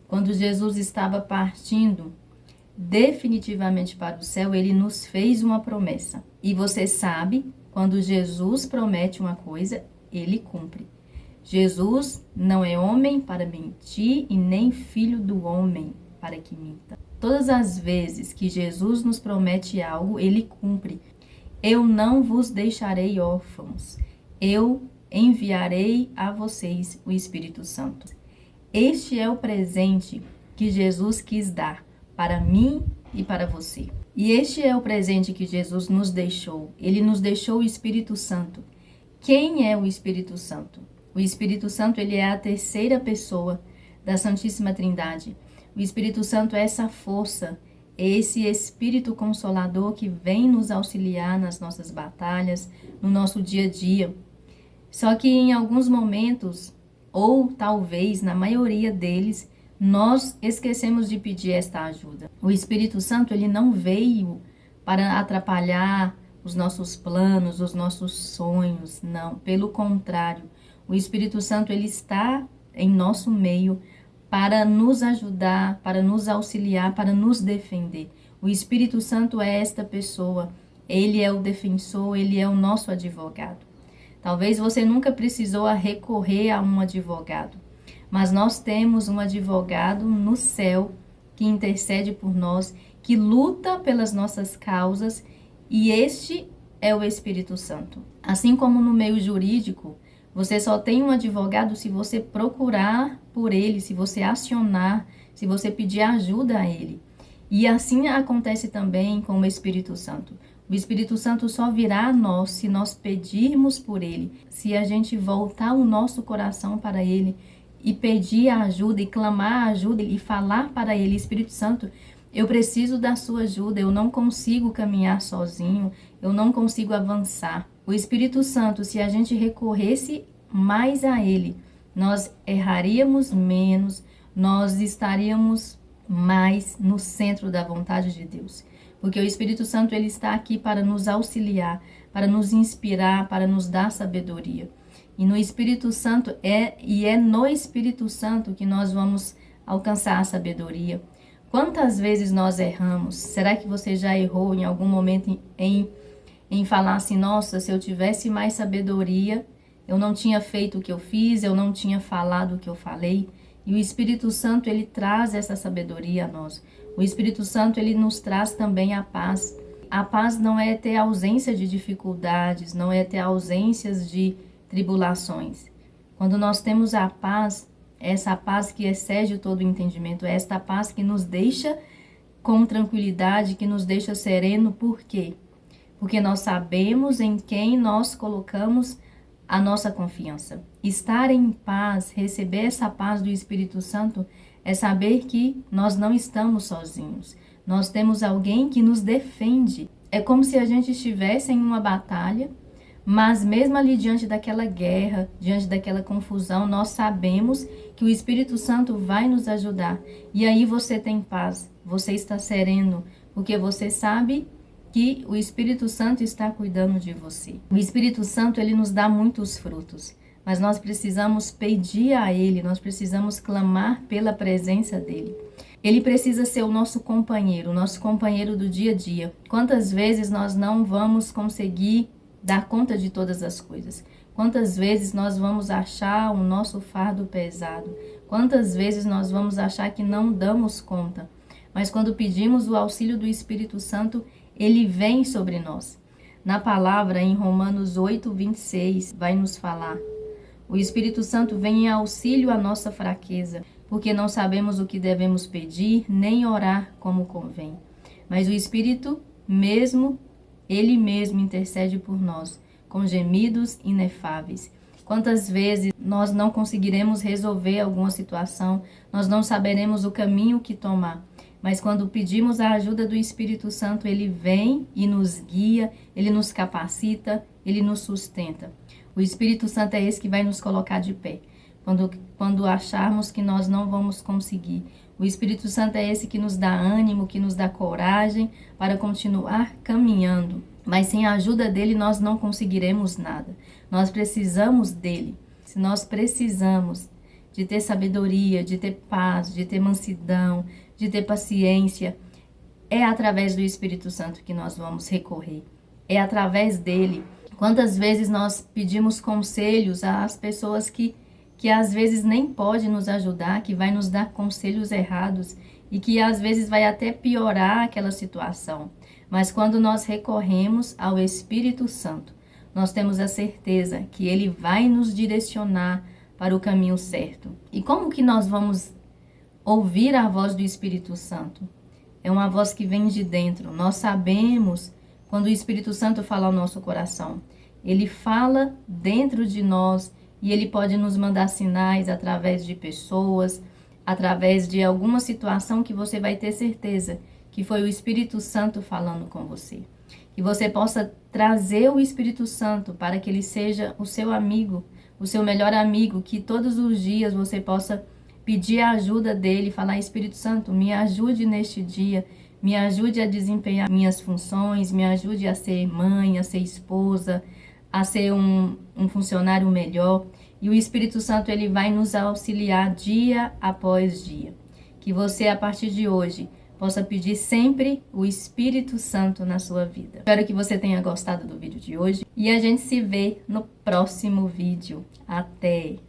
quando Jesus estava partindo definitivamente para o céu, ele nos fez uma promessa. E você sabe, quando Jesus promete uma coisa, ele cumpre. Jesus não é homem para mentir e nem filho do homem para que minta. Todas as vezes que Jesus nos promete algo, ele cumpre. Eu não vos deixarei órfãos. Eu enviarei a vocês o Espírito Santo. Este é o presente que Jesus quis dar para mim e para você. E este é o presente que Jesus nos deixou. Ele nos deixou o Espírito Santo. Quem é o Espírito Santo? O Espírito Santo, ele é a terceira pessoa da Santíssima Trindade. O Espírito Santo é essa força, esse Espírito Consolador que vem nos auxiliar nas nossas batalhas, no nosso dia a dia. Só que em alguns momentos, ou talvez na maioria deles, nós esquecemos de pedir esta ajuda. O Espírito Santo, ele não veio para atrapalhar os nossos planos, os nossos sonhos, não. Pelo contrário, o Espírito Santo, ele está em nosso meio para nos ajudar, para nos auxiliar, para nos defender. O Espírito Santo é esta pessoa, ele é o defensor, ele é o nosso advogado. Talvez você nunca precisou recorrer a um advogado, mas nós temos um advogado no céu que intercede por nós, que luta pelas nossas causas, e este é o Espírito Santo. Assim como no meio jurídico, você só tem um advogado se você procurar por ele, se você acionar, se você pedir ajuda a ele. E assim acontece também com o Espírito Santo. O Espírito Santo só virá a nós se nós pedirmos por ele, se a gente voltar o nosso coração para ele e pedir a ajuda e clamar a ajuda e falar para ele: Espírito Santo, eu preciso da sua ajuda, eu não consigo caminhar sozinho, eu não consigo avançar. O Espírito Santo, se a gente recorresse mais a ele, nós erraríamos menos, nós estaríamos mais no centro da vontade de Deus. Porque o Espírito Santo, ele está aqui para nos auxiliar, para nos inspirar, para nos dar sabedoria. E no Espírito Santo é no Espírito Santo que nós vamos alcançar a sabedoria. Quantas vezes nós erramos? Será que você já errou em algum momento em falar assim: nossa, se eu tivesse mais sabedoria, eu não tinha feito o que eu fiz, eu não tinha falado o que eu falei? E o Espírito Santo, ele traz essa sabedoria a nós. O Espírito Santo, ele nos traz também a paz. A paz não é ter ausência de dificuldades, não é ter ausências de tribulações. Quando nós temos a paz, essa paz que excede todo o entendimento, é esta paz que nos deixa com tranquilidade, que nos deixa sereno. Por quê? Porque nós sabemos em quem nós colocamos a nossa confiança. Estar em paz, receber essa paz do Espírito Santo, é saber que nós não estamos sozinhos. Nós temos alguém que nos defende. É como se a gente estivesse em uma batalha, mas mesmo ali diante daquela guerra, diante daquela confusão, nós sabemos que o Espírito Santo vai nos ajudar. E aí você tem paz, você está sereno, porque você sabe que o Espírito Santo está cuidando de você. O Espírito Santo, ele nos dá muitos frutos, mas nós precisamos pedir a ele, nós precisamos clamar pela presença dele. Ele precisa ser o nosso companheiro do dia a dia. Quantas vezes nós não vamos conseguir dar conta de todas as coisas? Quantas vezes nós vamos achar o nosso fardo pesado? Quantas vezes nós vamos achar que não damos conta? Mas quando pedimos o auxílio do Espírito Santo, ele vem sobre nós. Na palavra, em Romanos 8:26, vai nos falar: o Espírito Santo vem em auxílio à nossa fraqueza, porque não sabemos o que devemos pedir, nem orar como convém. Mas o Espírito mesmo, ele mesmo intercede por nós, com gemidos inefáveis. Quantas vezes nós não conseguiremos resolver alguma situação, nós não saberemos o caminho que tomar. Mas quando pedimos a ajuda do Espírito Santo, ele vem e nos guia, ele nos capacita, ele nos sustenta. O Espírito Santo é esse que vai nos colocar de pé, quando acharmos que nós não vamos conseguir. O Espírito Santo é esse que nos dá ânimo, que nos dá coragem para continuar caminhando. Mas sem a ajuda dele, nós não conseguiremos nada. Nós precisamos dele. Se nós precisamos de ter sabedoria, de ter paz, de ter mansidão, de ter paciência. É através do Espírito Santo que nós vamos recorrer. É através dele. Quantas vezes nós pedimos conselhos às pessoas que às vezes nem pode nos ajudar, que vai nos dar conselhos errados e que às vezes vai até piorar aquela situação. Mas quando nós recorremos ao Espírito Santo, nós temos a certeza que ele vai nos direcionar para o caminho certo. E como que nós vamos ouvir a voz do Espírito Santo? É uma voz que vem de dentro. Nós sabemos quando o Espírito Santo fala ao nosso coração. Ele fala dentro de nós e ele pode nos mandar sinais através de pessoas, através de alguma situação que você vai ter certeza que foi o Espírito Santo falando com você. Que você possa trazer o Espírito Santo para que ele seja o seu amigo, o seu melhor amigo, que todos os dias você possa pedir a ajuda dele, falar: Espírito Santo, me ajude neste dia, me ajude a desempenhar minhas funções, me ajude a ser mãe, a ser esposa, a ser um funcionário melhor. E o Espírito Santo ele vai nos auxiliar dia após dia. Que você, a partir de hoje, possa pedir sempre o Espírito Santo na sua vida. Espero que você tenha gostado do vídeo de hoje e a gente se vê no próximo vídeo. Até!